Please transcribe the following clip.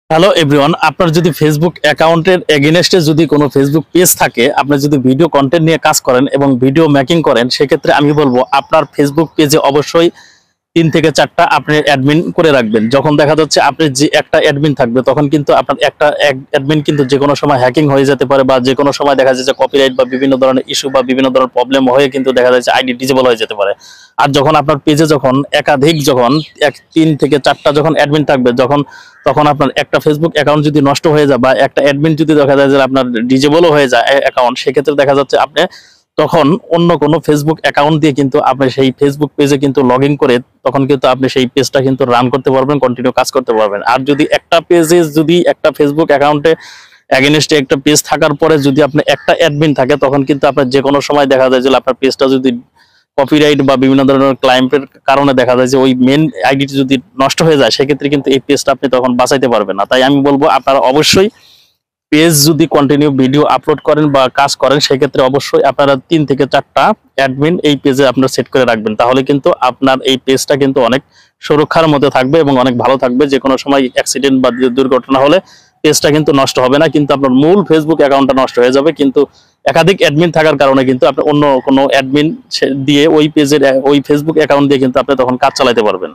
Hello everyone, আপনার যদি Facebook অ্যাকাউন্টের এগেইনস্টে যদি কোনো ফেসবুক পেজ থাকে, আপনি যদি ভিডিও কন্টেন্ট নিয়ে কাজ করেন এবং ভিডিও মেকিং করেন, সেক্ষেত্রে আমি বলবো আপনার ফেসবুক পেজে অবশ্যই ৩ থেকে ৪টা আপনি অ্যাডমিন করে রাখবেন। যখন দেখা যাচ্ছে আপনি যে একটা অ্যাডমিন থাকবে, তখন কিন্তু আপনার একটা অ্যাডমিন কিন্তু যেকোনো সময় হ্যাকিং হয়ে যেতে পারে, বা যেকোনো সময় দেখা যায় যে কপিরাইট বা বিভিন্ন ধরনের ইস্যু বা বিভিন্ন ধরনের প্রবলেম হয়ে কিন্তু দেখা যায় যে আইডি ডিজেবল হয়ে যেতে পারে। আর যখন আপনার পেজে যখন একাধিক যখন ৩ থেকে ৪টা যখন অ্যাডমিন থাকবে, তখন আপনার একটা ফেসবুক অ্যাকাউন্ট যদি নষ্ট হয়ে যায় বা একটা অ্যাডমিন যদি দেখা যায় যে আপনার ডিজেবলও হয়ে যায় অ্যাকাউন্ট, সেক্ষেত্রে দেখা যাচ্ছে আপনি তখন অন্য কোনো ফেসবুক অ্যাকাউন্ট দিয়ে কিন্তু আপনি সেই ফেসবুক পেজে কিন্তু লগ ইন করে তখন কিন্তু আপনি সেই পেজটা কিন্তু রান করতে পারবেন, কন্টিনিউ কাজ করতে পারবেন। আর যদি একটা পেজে যদি একটা ফেসবুক অ্যাকাউন্টে এগেইনস্টে একটা পেজ থাকার পরে যদি আপনি একটা অ্যাডমিন থাকে, তখন কিন্তু আপনার যে কোনো সময় দেখা যায় যে আপনার পেজটা যদি কপিরাইট বা বিভিন্ন ধরনের ক্লায়েন্টের কারণে দেখা যায় যে ওই মেন আইডিটি যদি নষ্ট হয়ে যায়, সেক্ষেত্রে কিন্তু এই পেজটা আপনি তখন বাঁচাইতে পারবেন না। তাই আমি বলবো আপনারা অবশ্যই পেজ যদি কন্টিনিউ ভিডিও আপলোড করেন বা কাজ করেন, সেক্ষেত্রে অবশ্যই আপনারা ৩ থেকে ৪টা অ্যাডমিন এই পেজে আপনারা সেট করে রাখবেন। তাহলে কিন্তু আপনার এই পেজটা কিন্তু অনেক সুরক্ষার মধ্যে থাকবে এবং অনেক ভালো থাকবে। যে কোনো সময় অ্যাক্সিডেন্ট বা দুর্ঘটনা হলে পেজটা কিন্তু নষ্ট হবে না, কিন্তু আপনার মূল ফেসবুক অ্যাকাউন্টটা নষ্ট হয়ে যাবে। কিন্তু একাধিক অ্যাডমিন থাকার কারণে কিন্তু আপনি অন্য কোনো অ্যাডমিন দিয়ে ওই পেজের ওই ফেসবুক অ্যাকাউন্ট দিয়ে কিন্তু আপনি তখন কাজ চালাতে পারবেন।